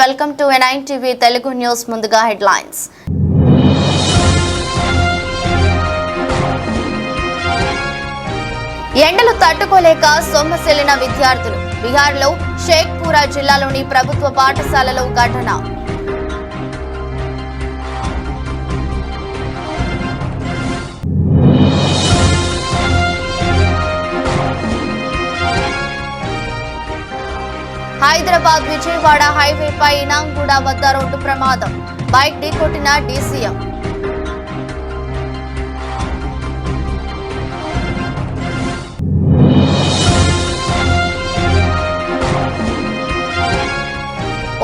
Welcome to N9 TV Telugu news. ముందుగా headlines. ఎండలు తట్టుకోలేక సొమ్మసిల్లిన విద్యార్థులు. బిహార్లో షేక్పురా జిల్లాలోని ప్రభుత్వ పాఠశాలలో ఘటన. హైదరాబాద్ విజయవాడ హైవేపై ఇనాంగూడ వద్ద రోడ్డు ప్రమాదం. బైక్ ఢీకొట్టిన డీసీఎం.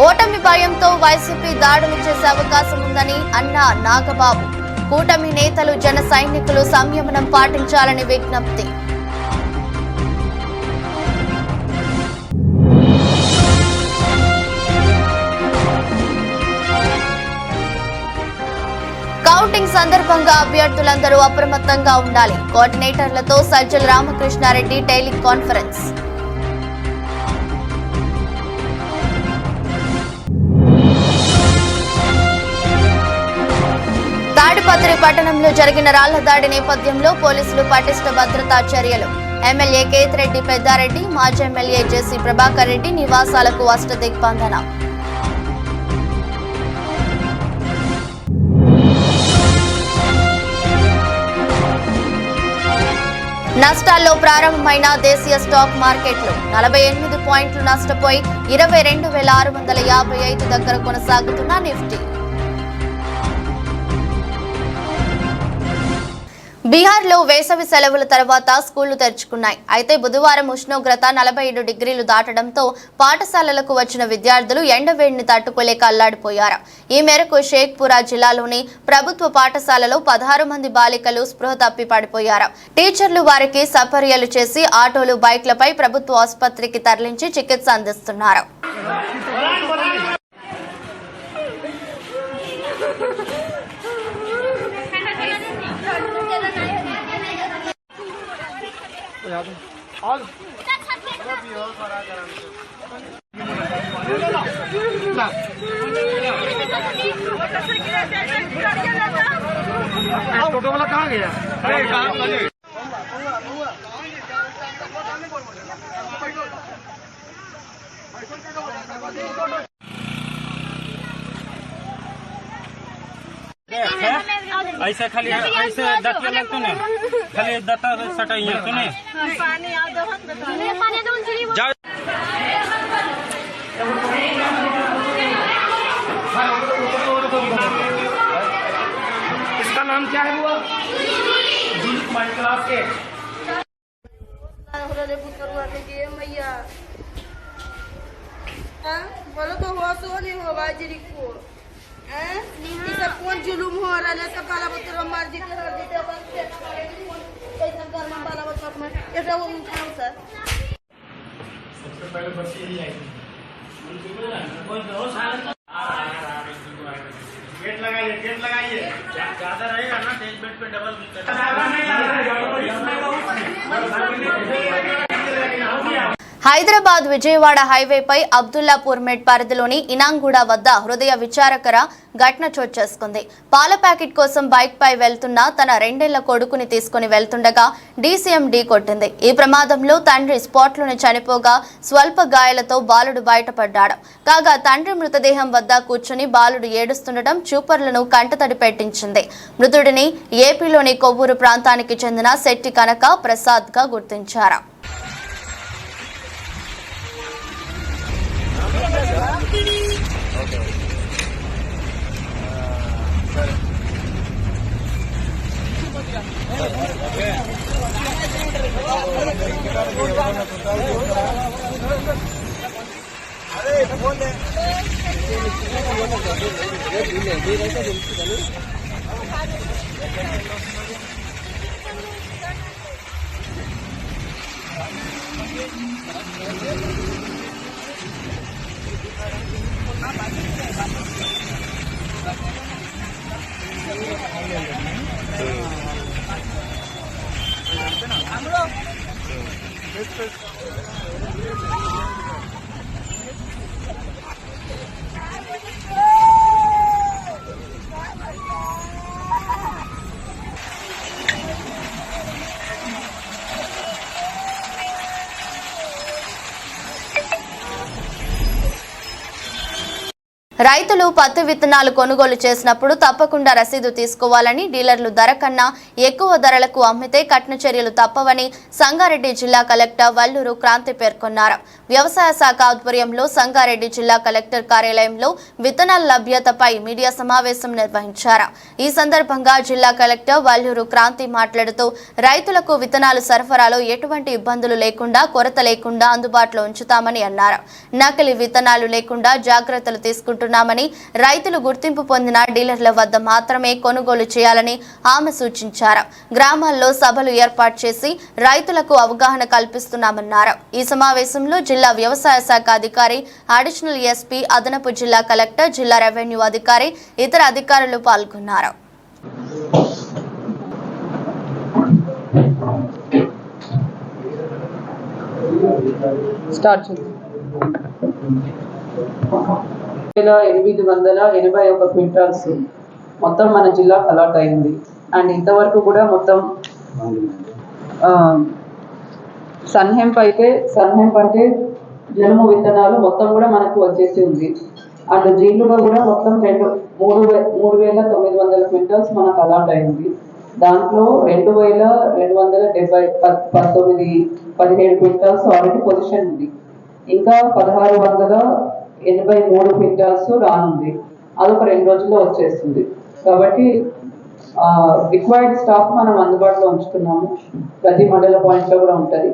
ఓటమి భయంతో వైసీపీ దాడులు చేసే అవకాశం ఉందని అన్న నాగబాబు. కూటమి నేతలు జన సైనికులు సంయమనం పాటించాలని విజ్ఞప్తి. కౌంటింగ్ సందర్భంగా అభ్యర్థులందరూ అప్రమత్తంగా ఉండాలి. కోఆర్డినేటర్లతో సజ్జల రామకృష్ణారెడ్డి టెలికాన్ఫరెన్స్. తాడిపత్రి పట్టణంలో జరిగిన రాళ్ల దాడి నేపథ్యంలో పోలీసులు పటిష్ట భద్రతా చర్యలు. ఎమ్మెల్యే కేతిరెడ్డి పెద్దారెడ్డి, మాజీ ఎమ్మెల్యే జెసి ప్రభాకర్ రెడ్డి నివాసాలకు అష్టదిగ్బంధన. నష్టాల్లో ప్రారంభమైన దేశీయ స్టాక్ మార్కెట్లు 48 పాయింట్లు నష్టపోయి 22,655 దగ్గర కొనసాగుతున్న నిఫ్టీ. బీహార్లో వేసవి సెలవుల తర్వాత స్కూళ్లు తెరుచుకున్నాయి. అయితే బుధవారం ఉష్ణోగ్రత 47 డిగ్రీలు దాటడంతో పాఠశాలలకు వచ్చిన విద్యార్థులు ఎండవేడిని తట్టుకోలేక అల్లాడిపోయారు. ఈ మేరకు షేక్పురా జిల్లాలోని ప్రభుత్వ పాఠశాలలో 16 మంది బాలికలు స్పృహ తప్పి పడిపోయారు. టీచర్లు వారికి సపర్యలు చేసి ఆటోలు, బైక్లపై ప్రభుత్వ ఆసుపత్రికి తరలించి చికిత్స అందిస్తున్నారు. टोटो वाला कहाँ गया? ऐसे खाली ऐसे दतिया लगते ने खाली दता सटाइए सुने पानी आ दो पानी दो जाओ। इसका नाम क्या है? वो क्लास के मैया बोलो तो हुआ सो नहीं हो बाजरी को सब कौन जुलूम हो रहा है? सब बाला बच्चों मार जीते हर जीते कैसा घर में बाला बच्चों में ऐसा वो उठाओ सर। सबसे पहले बच्ची यही आई गेट लगाइए ज्यादा रहेगा ना तेज बेड पे डबल హైదరాబాద్ విజయవాడ హైవేపై అబ్దుల్లాపూర్ మెట్ పరిధిలోని ఇనాంగూడ వద్ద హృదయ విచారకర ఘటన చోటు చేసుకుంది. పాల ప్యాకెట్ కోసం బైక్ పై వెళ్తున్న తన 2 ఏళ్ల కొడుకుని తీసుకుని వెళ్తుండగా డీసీఎం ఢీ కొట్టింది. ఈ ప్రమాదంలో తండ్రి స్పాట్లోనే చనిపోగా స్వల్ప గాయాలతో బాలుడు బయటపడ్డాడు. కాగా తండ్రి మృతదేహం వద్ద కూర్చుని బాలుడు ఏడుస్తుండటం చూపర్లను కంటతడి పెట్టించింది. మృతుడిని ఏపీలోని కొవ్వూరు ప్రాంతానికి చెందిన శెట్టి కనక ప్రసాద్ గా గుర్తించారు. రైతులు పత్తి విత్తనాలు కొనుగోలు చేసినప్పుడు తప్పకుండా రసీదు తీసుకోవాలని, డీలర్లు ధర కన్నా ఎక్కువ ధరలకు అమ్మితే కఠిన చర్యలు తప్పవని సంగారెడ్డి జిల్లా కలెక్టర్ వల్లూరు క్రాంతి పేర్కొన్నారు. వ్యవసాయ శాఖ ఆధ్వర్యంలో సంగారెడ్డి జిల్లా కలెక్టర్ కార్యాలయంలో విత్తనాల లభ్యతపై మీడియా సమావేశం నిర్వహించారు. ఈ సందర్భంగా జిల్లా కలెక్టర్ వల్లూరు క్రాంతి మాట్లాడుతూ రైతులకు విత్తనాలు సరఫరాలో ఎటువంటి ఇబ్బందులు లేకుండా, కొరత లేకుండా అందుబాటులో ఉంచుతామని అన్నారు. నకిలీ విత్తనాలు లేకుండా జాగ్రత్తలు తీసుకుంటున్నామని, రైతులు గుర్తింపు పొందిన డీలర్ల వద్ద మాత్రమే కొనుగోలు చేయాలని ఆమె సూచించారు. గ్రామాల్లో సభలు ఏర్పాటు చేసి రైతులకు అవగాహన కల్పిస్తున్నామన్నారు. ఈ సమావేశంలో జిల్లా వ్యవసాయ శాఖ అధికారి, అడిషనల్ ఎస్పీ, అదనపు జిల్లా కలెక్టర్, జిల్లా రెవెన్యూ అధికారి, ఇతర అధికారులు పాల్గొన్నారు. స్టార్ట్ 881 క్వింటాల్స్ మొత్తం మన జిల్లాకు అలాట్ అయింది. అండ్ ఇంతవరకు కూడా మొత్తం సన్హెంప్ అంటే జనుము విత్తనాలు మొత్తం కూడా మనకు వచ్చేసి ఉంది. అండ్ జీలుగా కూడా మొత్తం 3,900 క్వింటాల్స్ మనకు అలాట్ అయింది. దాంట్లో 2,217 క్వింటాల్స్ ఆల్రెడీ పొజిషన్ ఉంది. ఇంకా 1,683 క్వింటాల్స్ రానుంది. అదొక 2 రోజుల్లో వచ్చేస్తుంది. కాబట్టి రిక్వైర్డ్ స్టాక్ మనం అందుబాటులో ఉంచుతున్నాము. ప్రతి మండల పాయింట్లో కూడా ఉంటుంది.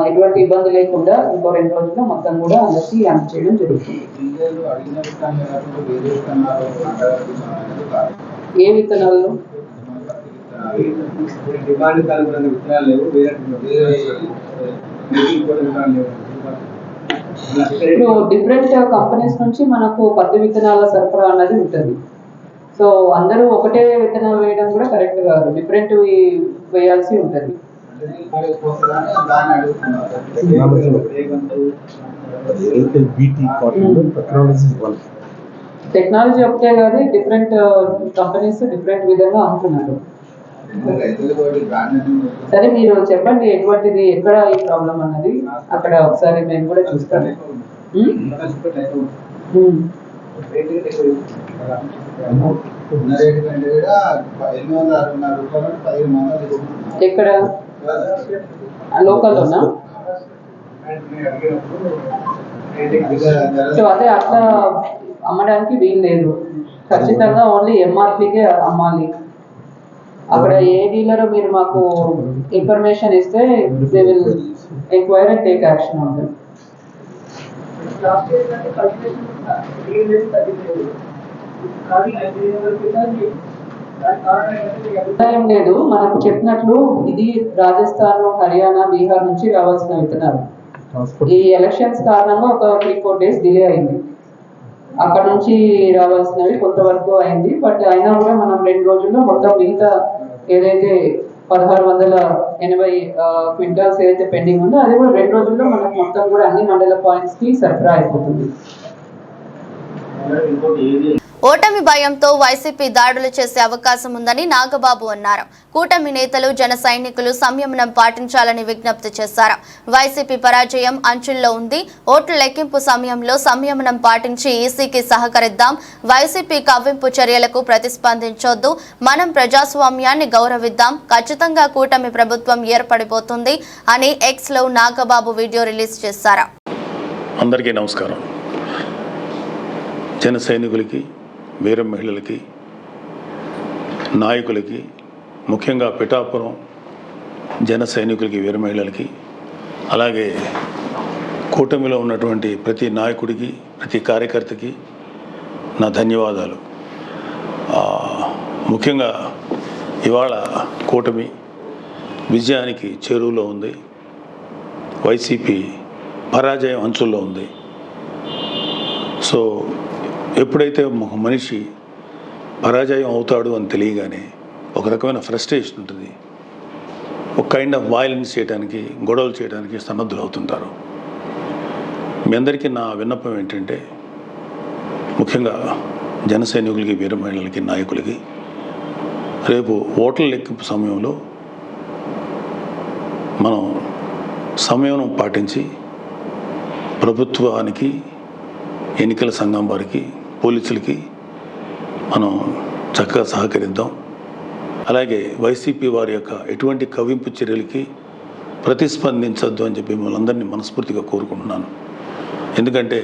ఎటువంటి ఇబ్బంది లేకుండా ఇంకో 2 రోజుల్లో మొత్తం కూడా అందరికీ అందజేయడం జరుగుతుంది. ఏ విత్తనాలు? ఇప్పుడు డిఫరెంట్ కంపెనీస్ నుంచి మనకు పత్తి విత్తనాల సరఫరా అన్నది ఉంటుంది. సో అందరూ ఒకటే విత్తనాలు వేయడం కూడా కరెక్ట్ కాదు, డిఫరెంట్ వేయాల్సి ఉంటుంది. టెక్నాలజీ ఒకటే కాదు, డిఫరెంట్ కంపెనీస్ డిఫరెంట్ విధంగా అమ్ముతున్నారు. సరే, మీరు చెప్పండి ఎటువంటిది, ఎక్కడ ఈ ప్రాబ్లం అన్నది అక్కడ ఒకసారి మేము కూడా చూస్తాము. ఎక్కడ? లోకల్లోనా? సో అదే అట్లా అమ్మడానికి వీలు లేదు. ఖచ్చితంగా ఓన్లీ ఎంఆర్పీకే అమ్మాలి. అక్కడ ఏ డీలర్ మీరు మాకు ఇన్ఫర్మేషన్ ఇస్తే they will enquire and take action on them. ఏం లేదు, మనకు చెప్పినట్లు ఇది రాజస్థాన్, హర్యానా, బీహార్ నుంచి రావాల్సిన విత్తనాలు. ఈ ఎలక్షన్స్ కారణంగా ఒక 3-4 days డిలే అయింది. అక్కడ నుంచి రావాల్సినవి కొంతవరకు అయింది. బట్ అయినా కూడా మనం 2 రోజుల్లో మొత్తం మిగతా ఏదైతే 1,680 క్వింటాల్స్ ఏదైతే పెండింగ్ ఉందో అది కూడా 2 రోజుల్లో మనకు మొత్తం కూడా అన్ని మండల పాయింట్స్ కి సరఫరా అయిపోతుంది. ఓటమి భయంతో వైసీపీ దాడులు చేసే అవకాశం ఉందని నాగబాబు అన్నారు. కూటమి నేతలు, జన సైనికులు సంయమనం పాటించాలని విజ్ఞప్తి చేశారు. వైసీపీ పరాజయం అంచుల్లో ఉంది. ఓట్ల లెక్కింపు సమయంలో సంయమనం పాటించి ఈసీకి సహకరిద్దాం. వైసీపీ కవ్వింపు చర్యలకు ప్రతిస్పందించొద్దు. మనం ప్రజాస్వామ్యాన్ని గౌరవిద్దాం. ఖచ్చితంగా కూటమి ప్రభుత్వం ఏర్పడిపోతుంది అని ఎక్స్ లో నాగబాబు వీడియో రిలీజ్ చేశారు. అందరికీ నమస్కారం. జన సైనికులకి, వీర మహిళలకి, నాయకులకి, ముఖ్యంగా పిఠాపురం జన సైనికులకి, వీర మహిళలకి, అలాగే కూటమిలో ఉన్నటువంటి ప్రతి నాయకుడికి, ప్రతి కార్యకర్తకి నా ధన్యవాదాలు. ముఖ్యంగా ఇవాళ కూటమి విజయానికి చేరువలో ఉంది. వైసీపీ పరాజయం అంచుల్లో ఉంది. సో ఎప్పుడైతే ఒక మనిషి పరాజయం అవుతాడు అని తెలియగానే ఒక రకమైన ఫ్రస్ట్రేషన్ ఉంటుంది. ఒక కైండ్ ఆఫ్ వైలెన్స్ చేయడానికి, గొడవలు చేయడానికి సన్నద్ధులు అవుతుంటారు. మీ అందరికీ నా విన్నపం ఏంటంటే, ముఖ్యంగా జన సైనికులకి, వీర మహిళలకి, నాయకులకి రేపు ఓట్ల లెక్కింపు సమయంలో మనం సంయమనం పాటించి ప్రభుత్వానికి, ఎన్నికల సంఘం వారికి పోలీసులకి మనం చక్కగా సహకరిద్దాం. అలాగే వైసీపీ వారి యొక్క ఎటువంటి కవ్వింపు చర్యలకి ప్రతిస్పందించద్దు అని చెప్పి మిమ్మల్ని అందరినీ మనస్ఫూర్తిగా కోరుకుంటున్నాను. ఎందుకంటే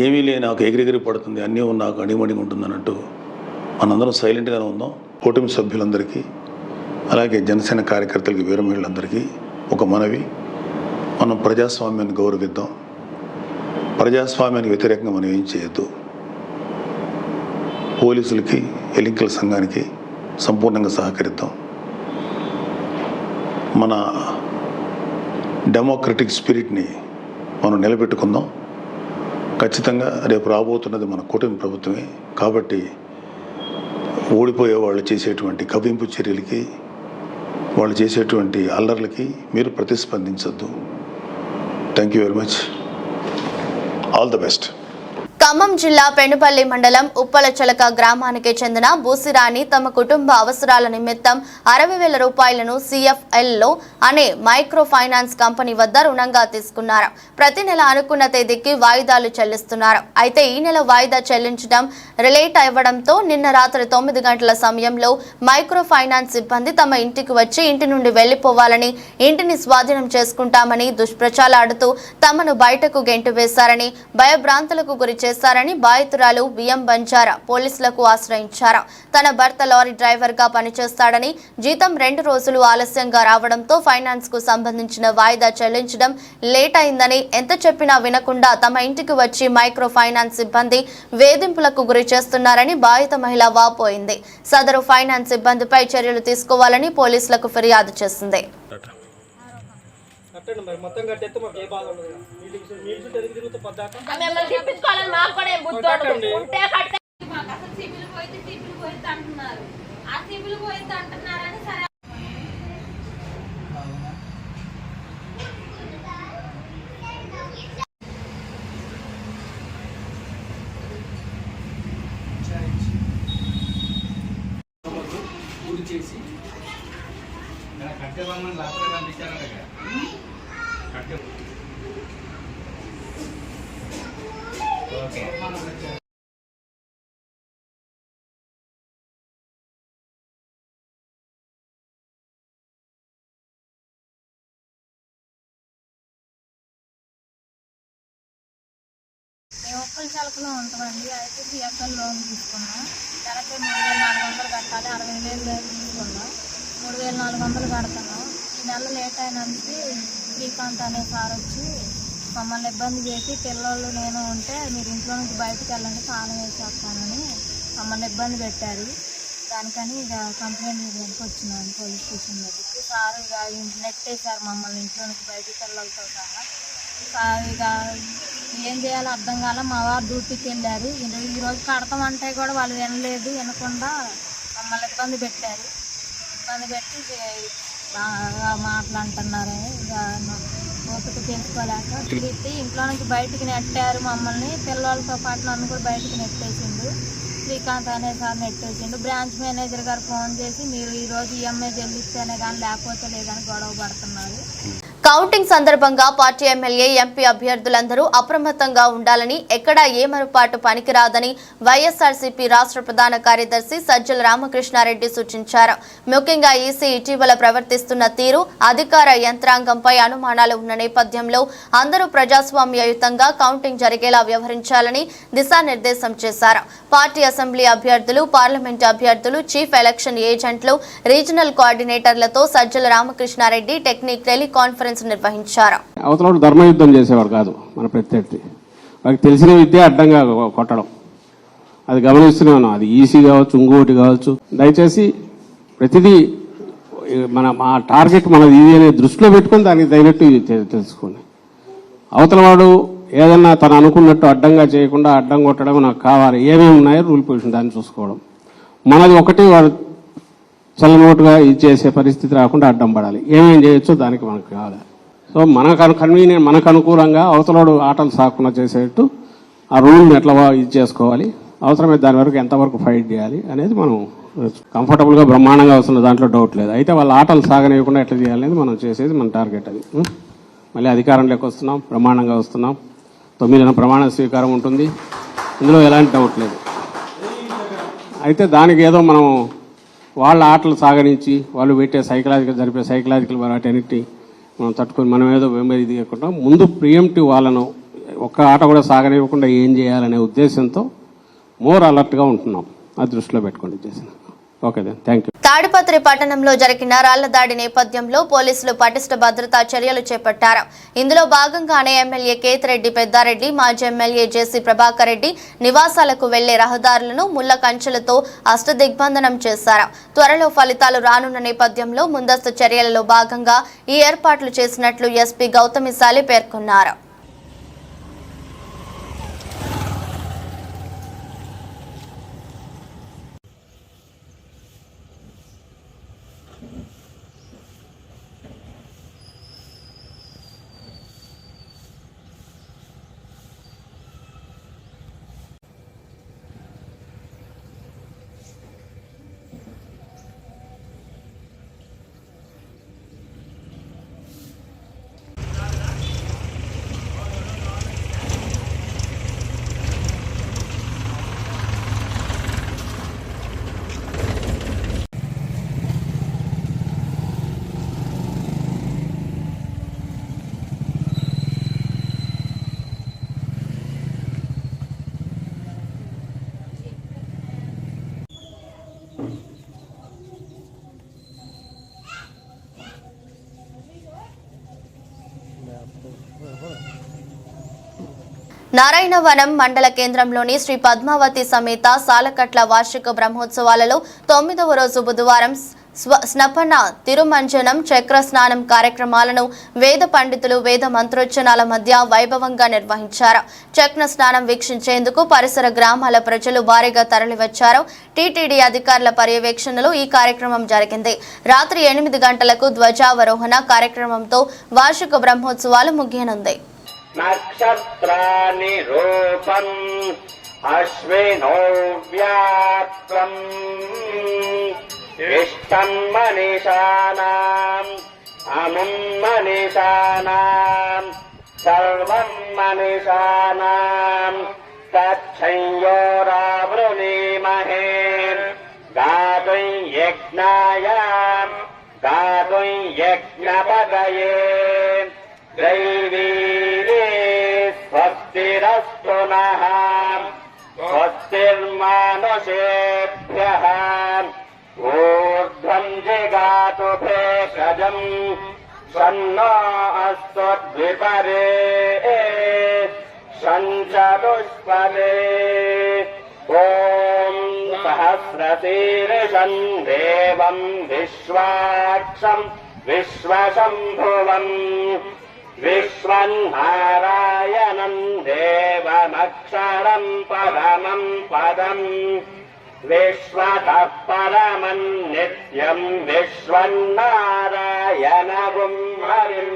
ఏమీ లేని నాకు ఎగిరెగిరి పడుతుంది, అన్నీ నాకు అడిమడిగా ఉంటుంది అన్నట్టు మనందరం సైలెంట్గానే ఉందాం. కూటమి సభ్యులందరికీ అలాగే జనసేన కార్యకర్తలకి వీరమహిళలందరికీ ఒక మనవి, మనం ప్రజాస్వామ్యాన్ని గౌరవిద్దాం. ప్రజాస్వామ్యానికి వ్యతిరేకంగా మనం ఏం చేయొద్దు. పోలీసులకి ఎన్నికల సంఘానికి సంపూర్ణంగా సహకరిద్దాం. మన డెమోక్రటిక్ స్పిరిట్ని మనం నిలబెట్టుకుందాం. ఖచ్చితంగా రేపు రాబోతున్నది మన కూటమి ప్రభుత్వమే కాబట్టి ఓడిపోయే వాళ్ళు చేసేటువంటి కవ్వింపు చర్యలకి, వాళ్ళు చేసేటువంటి అల్లర్లకి మీరు ప్రతిస్పందించద్దు. Thank you very much. All the best. Khammam జిల్లా పెనుపల్లి మండలం ఉప్పలచలక గ్రామానికి చెందిన బూసిరాణి తమ కుటుంబ అవసరాల నిమిత్తం 60,000 రూపాయలను CFLలో అనే మైక్రో ఫైనాన్స్ కంపెనీ వద్ద రుణంగా తీసుకున్నారు. ప్రతి నెల అనుకున్న తేదీకి వాయిదాలు చెల్లిస్తున్నారు. అయితే ఈ నెల వాయిదా చెల్లించడం రిలేట్ అవ్వడంతో నిన్న రాత్రి 9 గంటల సమయంలో మైక్రో ఫైనాన్స్ సిబ్బంది తమ ఇంటికి వచ్చి ఇంటి నుండి వెళ్లిపోవాలని, ఇంటిని స్వాధీనం చేసుకుంటామని దుష్ప్రచారాడుతూ తమను బయటకు గెంటు వేశారని, భయభ్రాంతులకు గురి చేశారని బాధితురాలు బియ్యం బంజారా పోలీసులకు ఆశ్రయించారు. తన భర్త లారీ డ్రైవర్ గా పనిచేస్తాడని, జీతం 2 రోజులు ఆలస్యంగా రావడంతో ఫైనాన్స్ కు సంబంధించిన వాయిదా చెల్లించడం లేట్ అయిందని, ఎంత చెప్పినా వినకుండా తమ ఇంటికి వచ్చి మైక్రో ఫైనాన్స్ సిబ్బంది వేధింపులకు గురి చేస్తున్నారని బాధిత మహిళ వాపోయింది. సదరు ఫైనాన్స్ సిబ్బందిపై చర్యలు తీసుకోవాలని పోలీసులకు ఫిర్యాదు చేసింది. మొత్తం కట్టేస్తే మాకు ఏ బాధ ఉండదు. మీరు తిరుగుతూ పద్దాక మిమ్మల్ని తిప్పించుకోవాలని మాకు కూడా ఏం బుద్ధి ఉండదు. ఉంటే కట్టే మాకు అసలు సిబిల్ పోయితే అంటున్నారు. ఆ సిబిల్ పోయితే అంటున్నారని సరే చేసి కట్టే బొమ్మని రాత్రి పంపించారంట. కట్టే ఓకే మేము ఉప్పలచలకలో ఉంటామండి. అయితే CFL లోన్ తీసుకున్నాం. నెలకి 3,400 కట్టాలి. 60,000 తీసుకున్నాం. 3,400 కడుతున్నాం. ఈ నెల లేట్ అయినందుకు శ్రీకాంత్ అనే సార్ వచ్చి మమ్మల్ని ఇబ్బంది చేసి, పిల్లలు నేను ఉంటే మీరు ఇంట్లో నుంచి బయటకు వెళ్ళండి, తాళం వేసేస్తానని మమ్మల్ని ఇబ్బంది పెట్టారు. దానికని ఇక కంప్లైంట్ ఇవ్వడానికి వచ్చినాను పోలీస్ స్టేషన్ దగ్గరికి. సార్ ఇక నెట్టేశారు మమ్మల్ని ఇంట్లో నుంచి బయటకు పిల్లలతో సహా. సార్ ఇక ఏం చేయాలో అర్థం కాల. మా వారు డ్యూటీకి వెళ్ళారు. ఈరోజు కడతామంటే కూడా వాళ్ళు వినలేదు, వినకుండా మమ్మల్ని ఇబ్బంది పెట్టారు. ఇబ్బంది పెట్టి మాట్లాడుతున్నారు. ఇక ఓపిక తెలుసుకోలేక తిరిగి ఇంట్లో నుంచి బయటికి నెట్టారు మమ్మల్ని. పిల్లలతో పాటు నన్ను కూడా బయటికి నెట్టేసిండు. శ్రీకాంత్ అనే సార్ నెట్టేసిండు. బ్రాంచ్ మేనేజర్ గారు ఫోన్ చేసి మీరు ఈరోజు EMI చెల్లిస్తేనే కానీ లేకపోతే లేదని గొడవ పడుతున్నారు. కౌంటింగ్ సందర్భంగా పార్టీ ఎమ్మెల్యే, ఎంపీ అభ్యర్థులందరూ అప్రమత్తంగా ఉండాలని, ఎక్కడా ఏ మరుపాటు పనికిరాదని వైఎస్ఆర్సీపీ రాష్ట్ర ప్రధాన కార్యదర్శి సజ్జల రామకృష్ణారెడ్డి సూచించారు. ముఖ్యంగా ఈసీ ఇటీవల ప్రవర్తిస్తున్న తీరు, అధికార యంత్రాంగంపై అనుమానాలు ఉన్న నేపథ్యంలో అందరూ ప్రజాస్వామ్యయుతంగా కౌంటింగ్ జరిగేలా వ్యవహరించాలని దిశానిర్దేశం చేశారు. పార్టీ అసెంబ్లీ అభ్యర్థులు, పార్లమెంటు అభ్యర్థులు, చీఫ్ ఎలక్షన్ ఏజెంట్లు, రీజనల్ కోఆర్డినేటర్లతో సజ్జల రామకృష్ణారెడ్డి టెక్నిక్ టెలికాన్ఫరెన్స్ నిర్వహించారు. అవతల ధర్మయుద్ధం చేసేవాడు కాదు మన ప్రత్యర్థి. వారికి తెలిసిన విద్య అడ్డంగా కొట్టడం, అది గమనిస్తూనే ఉన్నాం. అది ఈసీ కావచ్చు, ఇంకోటి కావచ్చు. దయచేసి ప్రతిదీ మా టార్గెట్ మనది ఇది అనే దృష్టిలో పెట్టుకుని దానికి తగినట్టు తెలుసుకోండి. అవతల వాడు ఏదన్నా తను అనుకున్నట్టు అడ్డంగా చేయకుండా అడ్డం కొట్టడం నాకు కావాలి. ఏమేమి ఉన్నాయో రూల్ పొజిషన్ దాన్ని చూసుకోవడం. మనది ఒకటి వాడు చల్లనోటుగా ఇది చేసే పరిస్థితి రాకుండా అడ్డం పడాలి. ఏమేం చేయొచ్చో దానికి మనకు కావాలి. సో కన్వీనియంట్ మనకు అనుకూలంగా అవతలోడు ఆటలు సాకుండా చేసేట్టు ఆ రూల్ని ఎట్లా ఇది చేసుకోవాలి, అవసరమైతే దాని వరకు ఎంతవరకు ఫైట్ చేయాలి అనేది మనం కంఫర్టబుల్గా బ్రహ్మాండంగా వస్తున్న దాంట్లో డౌట్ లేదు. అయితే వాళ్ళ ఆటలు సాగనివ్వకుండా ఎట్లా చేయాలనేది మనం చేసేది మన టార్గెట్. అది మళ్ళీ అధికారంలోకి వస్తున్నాం, బ్రహ్మాండంగా వస్తున్నాం. 9న ప్రమాణ స్వీకారం ఉంటుంది. ఇందులో ఎలాంటి డౌట్ లేదు. అయితే దానికి ఏదో మనం వాళ్ళ ఆటలు సాగరించి వాళ్ళు పెట్టే జరిపే సైకలాజికల్ వాటన్నిటి మనం తట్టుకొని మనం ఏదో ఇది కాకుండా ముందు ప్రియంటివ్ వాళ్ళను ఒక్క ఆట కూడా సాగనివ్వకుండా ఏం చేయాలనే ఉద్దేశంతో మోర్ అలర్ట్గా ఉంటున్నాం. అది దృష్టిలో పెట్టుకోండి చేసిన. Okay then, thank you. Tadipatri పట్టణంలో జరిగిన రాళ్ల దాడి నేపథ్యంలో పోలీసులు పటిష్ట భద్రతా చర్యలు చేపట్టారు. ఇందులో భాగంగానే ఎమ్మెల్యే కేతిరెడ్డి పెద్దారెడ్డి, మాజీ ఎమ్మెల్యే జేసీ ప్రభాకర్ రెడ్డి నివాసాలకు వెళ్లే రహదారులను ముళ్ల కంచెలతో అష్టదిగ్బంధనం చేశారు. త్వరలో ఫలితాలు రానున్న నేపథ్యంలో ముందస్తు చర్యలలో భాగంగా ఈ ఏర్పాట్లు చేసినట్లు ఎస్పీ గౌతమిశాలి పేర్కొన్నారు. నారాయణవనం మండల కేంద్రంలోని శ్రీ పద్మావతి సమేత సాలకట్ల వార్షిక బ్రహ్మోత్సవాలలో 9వ రోజు బుధవారం స్నపన తిరుమంజనం చక్ర స్నానం కార్యక్రమాలను వేద పండితులు వేద మంత్రోచ్చనాల మధ్య వైభవంగా నిర్వహించారు. చక్ర స్నానం వీక్షించేందుకు పరిసర గ్రామాల ప్రజలు భారీగా తరలివచ్చారు. టీటీడీ అధికారుల పర్యవేక్షణలో ఈ కార్యక్రమం జరిగింది. రాత్రి 8 గంటలకు ధ్వజావరోహణ కార్యక్రమంతో వార్షిక బ్రహ్మోత్సవాలు ముగియనుంది. నక్షత్రాని రూపం అశ్వినో వ్యాప్తం ఇష్టం మనీషానాం అముం మనీషానాం సర్వం మనీషానాం తచ్చయోరావృణీమహే గాతుం యజ్ఞాయ గాతుం యజ్ఞపతయే దైవీరే స్వస్తిరస్తు నః స్వస్తిర్మానుషేభ్యః ఊర్ధ్వం జిగాతు భేషజం షన్నో అస్తు ద్విపరే షంచతుష్పదే ఓం సహస్రశీర్షం దేవం విశ్వాక్షం విశ్వశంభువం విశ్వన్నారాయణం దేవమక్షరం పరమం పదం విశ్వతః పరమం నిత్యం విశ్వన్నారాయణగుం హరిం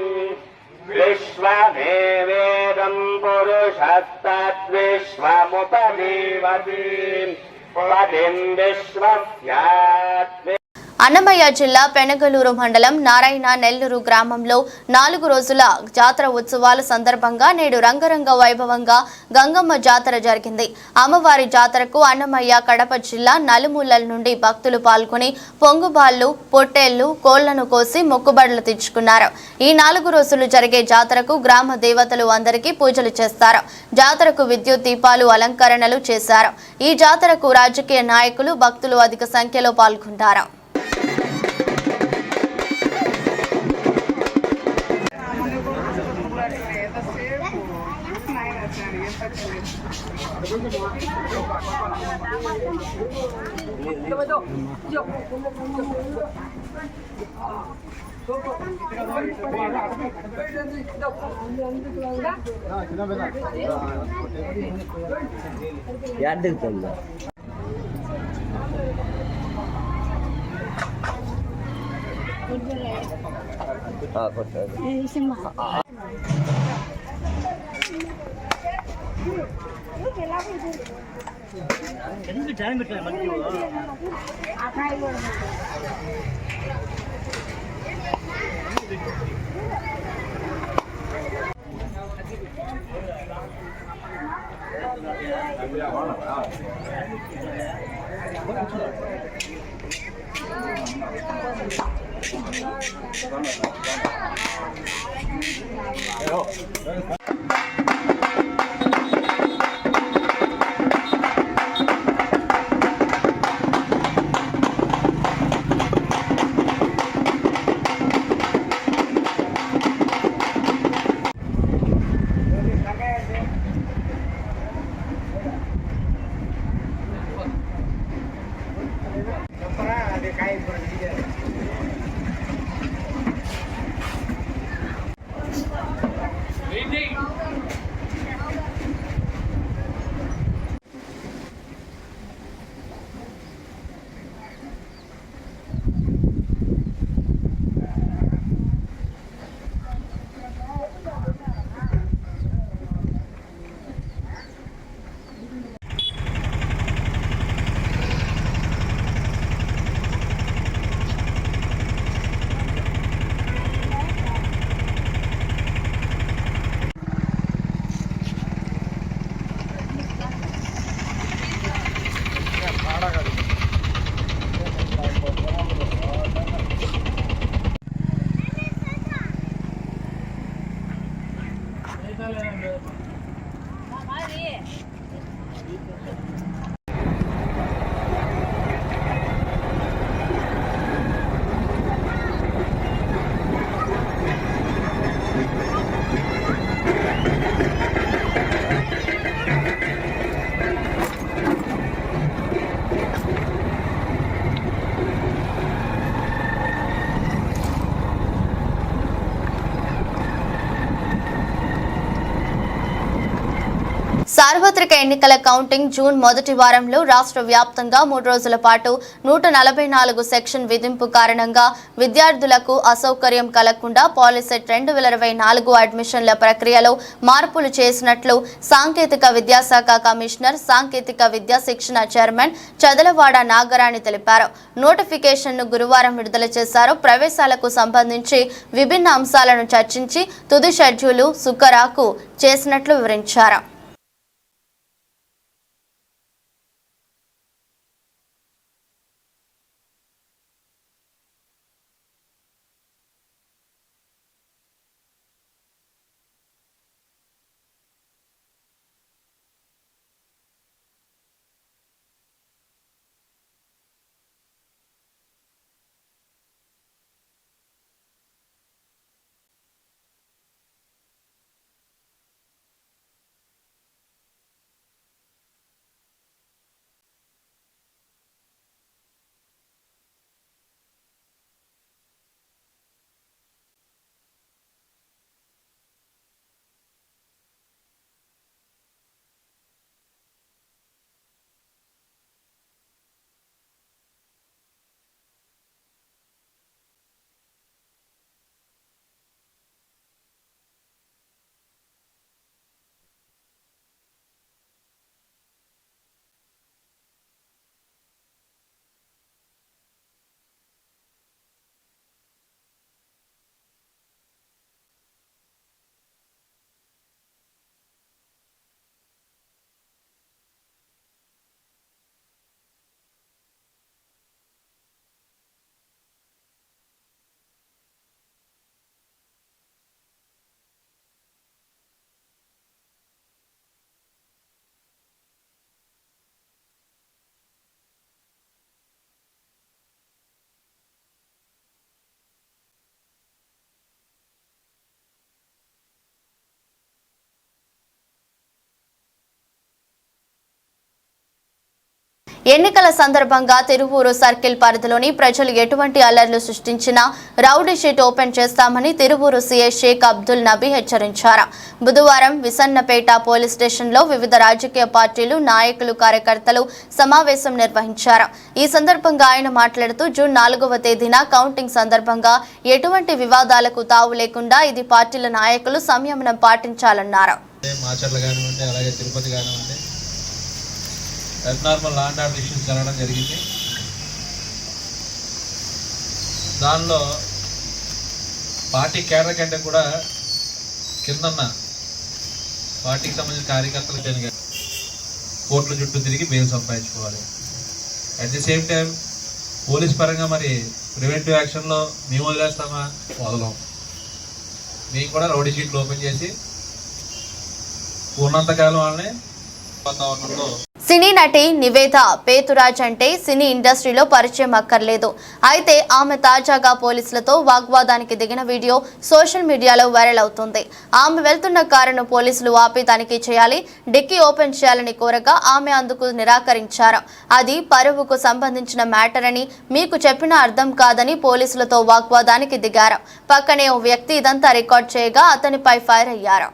విశ్వమేవేదం పురుషస్తద్విశ్వముపజీవతి పదిం విశ్వస్యాత్. అన్నమయ్య జిల్లా పెనగలూరు మండలం నారాయణ నెల్లూరు గ్రామంలో 4 రోజుల జాతర ఉత్సవాల సందర్భంగా నేడు రంగరంగ వైభవంగా గంగమ్మ జాతర జరిగింది. అమ్మవారి జాతరకు అన్నమయ్య కడప జిల్లా నలుమూలల నుండి భక్తులు పాల్గొని పొంగుబాళ్లు, పొట్టేళ్లు, కోళ్లను కోసి మొక్కుబడులు తెచ్చుకున్నారు. ఈ 4 రోజులు జరిగే జాతరకు గ్రామ దేవతలు అందరికీ పూజలు చేస్తారు. జాతరకు విద్యుత్ దీపాలు అలంకరణలు చేశారు. ఈ జాతరకు రాజకీయ నాయకులు, భక్తులు అధిక సంఖ్యలో పాల్గొంటారు. సార్వత్రిక ఎన్నికల కౌంటింగ్ జూన్ మొదటి వారంలో రాష్ట్ర వ్యాప్తంగా 3 రోజుల పాటు 144 సెక్షన్ విధింపు కారణంగా విద్యార్థులకు అసౌకర్యం కలగకుండా పాలిసెట్ 2024 అడ్మిషన్ల ప్రక్రియలో మార్పులు చేసినట్లు సాంకేతిక విద్యాశాఖ కమిషనర్ సాంకేతిక విద్యా శిక్షణ చైర్మన్ చదలవాడ నాగరాణి తెలిపారు. నోటిఫికేషన్ను గురువారం విడుదల చేశారు. ప్రవేశాలకు సంబంధించి విభిన్న అంశాలను చర్చించి తుది షెడ్యూలు సుఖరాకు చేసినట్లు వివరించారు. ఎన్నికల సందర్భంగా తిరువూరు సర్కిల్ పరిధిలోని ప్రజలు ఎటువంటి అల్లర్లు సృష్టించినా రౌడీ షీట్ ఓపెన్ చేస్తామని తిరువూరు సీఐ షేక్ అబ్దుల్ నబీ హెచ్చరించారు. బుధవారం విసన్నపేట పోలీస్ స్టేషన్లో వివిధ రాజకీయ పార్టీలు నాయకులు కార్యకర్తలు సమావేశం నిర్వహించారు. ఈ సందర్భంగా ఆయన మాట్లాడుతూ జూన్ 4వ తేదీన కౌంటింగ్ సందర్భంగా ఎటువంటి వివాదాలకు తావు లేకుండా ఇది పార్టీల నాయకులు సంయమనం పాటించాలన్నారు. Abnormal law and order issues జరగడం జరిగింది. దానిలో పార్టీ కేడర్ కంటే కూడా కిందన్న పార్టీకి సంబంధించిన కార్యకర్తలు కోర్టుల చుట్టూ తిరిగి బెయిల్ సంపాదించుకోవాలి. At the same time police పరంగా మరి ప్రివెంటివ్ యాక్షన్లో మేము వదిలేస్తామా? వదలం. మీకు కూడా రౌడీ షీట్లు ఓపెన్ చేసి ఉన్నంతకాలం వాళ్ళని వాతావరణంలో. సినీ నటి నివేద పేతురాజ్ అంటే సినీ ఇండస్ట్రీలో పరిచయం అక్కర్లేదు. అయితే ఆమె తాజాగా పోలీసులతో వాగ్వాదానికి దిగిన వీడియో సోషల్ మీడియాలో వైరల్ అవుతుంది. ఆమె వెళ్తున్న కారును పోలీసులు ఆపి తనిఖీ చేయాలి, డిక్కీ ఓపెన్ చేయాలని కోరగా ఆమె అందుకు నిరాకరించారు. అది పరువుకు సంబంధించిన మ్యాటర్ అని మీకు చెప్పినా అర్థం కాదని పోలీసులతో వాగ్వాదానికి దిగారు. పక్కనే ఓ వ్యక్తి ఇదంతా రికార్డ్ చేయగా అతనిపై ఫైర్ అయ్యారు.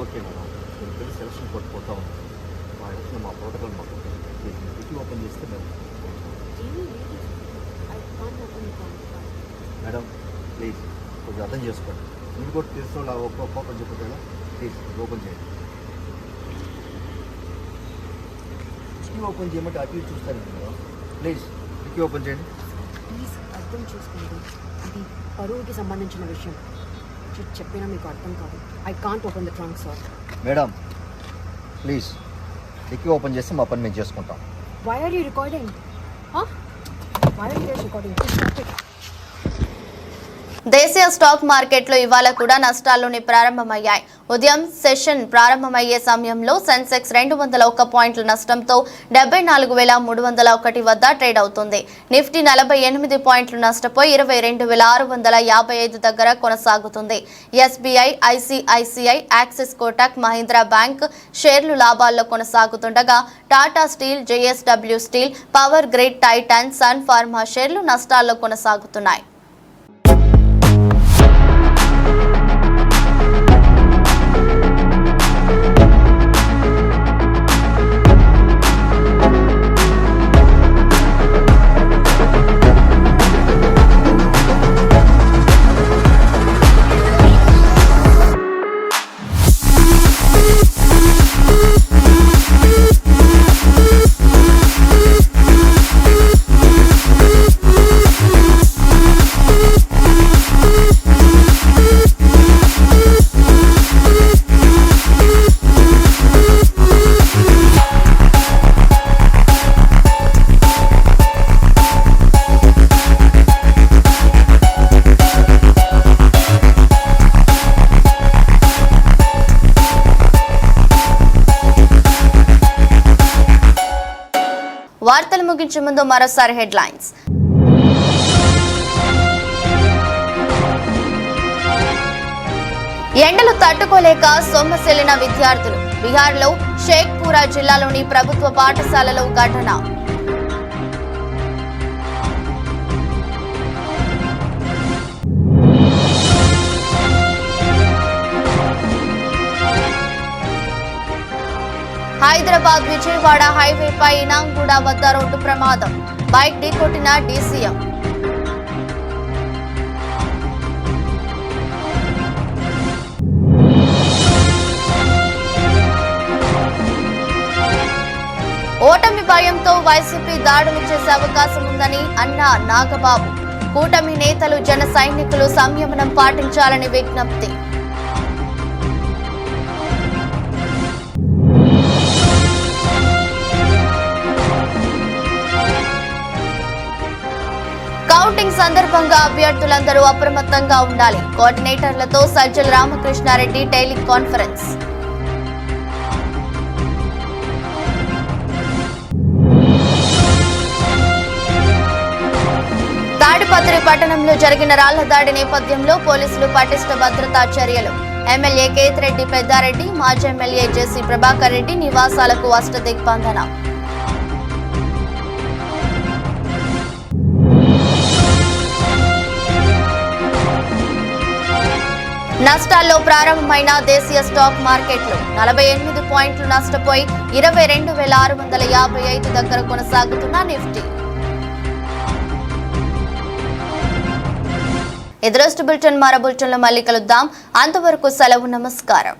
ఓకే మేడం, నేను పెళ్లి సెలక్షన్ కొట్టుకుంటా ఉన్నాను. మా ఎలక్షన్ మా ప్రోటోకాల్ మాకు డిక్కీ ఓపెన్ చేస్తే మేడం ప్లీజ్ కొంచెం అర్థం చేసుకోండి. మీరు కూడా తెలుసుకోవాలి. ఓపెన్ చెప్పుకుంటా ప్లీజ్ ఓపెన్ చేయండి. డిక్కీ ఓపెన్ చేయమంటే అటు ఇటు చూస్తాను మేడం. ప్లీజ్ డిక్కీ ఓపెన్ చేయండి. ప్లీజ్ అర్థం చేసుకోండి, ఇది పరువుకి సంబంధించిన విషయం. చెప్పినా మీకు అర్థం కాదు. I can't open the trunk sir. Madam please dicky open చేస్తే మా పని మేము చేసుకుంటాం. Why are you recording? Why are you recording? దేశీయ స్టాక్ మార్కెట్లో ఇవాళ కూడా నష్టాల్లోనే ప్రారంభమయ్యాయి. ఉదయం సెషన్ ప్రారంభమయ్యే సమయంలో సెన్సెక్స్ 201 పాయింట్ల నష్టంతో 74,301 వద్ద ట్రేడ్ అవుతుంది. నిఫ్టీ 48 పాయింట్లు నష్టపోయి 22,655 దగ్గర కొనసాగుతుంది. SBI, ICICI, Axis, Kotak Mahindra Bank షేర్లు లాభాల్లో కొనసాగుతుండగా Tata Steel, JSW Steel, Power Grid, Titan, Sun Pharma షేర్లు నష్టాల్లో కొనసాగుతున్నాయి. వార్తలు ముగించే ముందు మరోసారి హెడ్లైన్స్. ఎండలు తట్టుకోలేక సొమ్మసిల్లిన విద్యార్థులు. బీహార్లో షేక్పురా జిల్లాలోని ప్రభుత్వ పాఠశాలలో ఘటన. హైదరాబాద్ విజయవాడ హైవేపై ఇనాంగూడ వద్ద రోడ్డు ప్రమాదం. బైక్ ఢీకొట్టిన డీసీఎం. ఓటమి భయంతో వైసీపీ దాడులు చేసే అవకాశం ఉందని అన్న నాగబాబు. కూటమి నేతలు, జన సైనికులు సంయమనం పాటించాలని విజ్ఞప్తి. కౌంటింగ్ సందర్భంగా అభ్యర్థులందరూ అప్రమత్తంగా ఉండాలి. కోఆర్డినేటర్లతో సజ్జల రామకృష్ణారెడ్డి టెలికాన్ఫరెన్స్. తాడిపత్రి పట్టణంలో జరిగిన రాళ్ల దాడి నేపథ్యంలో పోలీసులు పటిష్ట భద్రతా చర్యలు. ఎమ్మెల్యే కేతిరెడ్డి పెద్దారెడ్డి, మాజీ ఎమ్మెల్యే జేసీ ప్రభాకర్ రెడ్డి నివాసాలకు అష్టదిగ్బంధన. నష్టాల్లో ప్రారంభమైన దేశీయ స్టాక్ మార్కెట్లు 48 పాయింట్లు నష్టపోయి 22,655 దగ్గర కొనసాగుతున్న నిఫ్టీ. ఎదురొస్ట్ బులెటిన్ మరో బులెటిన్లో మళ్ళీ కలుద్దాం. అంతవరకు సెలవు, నమస్కారం.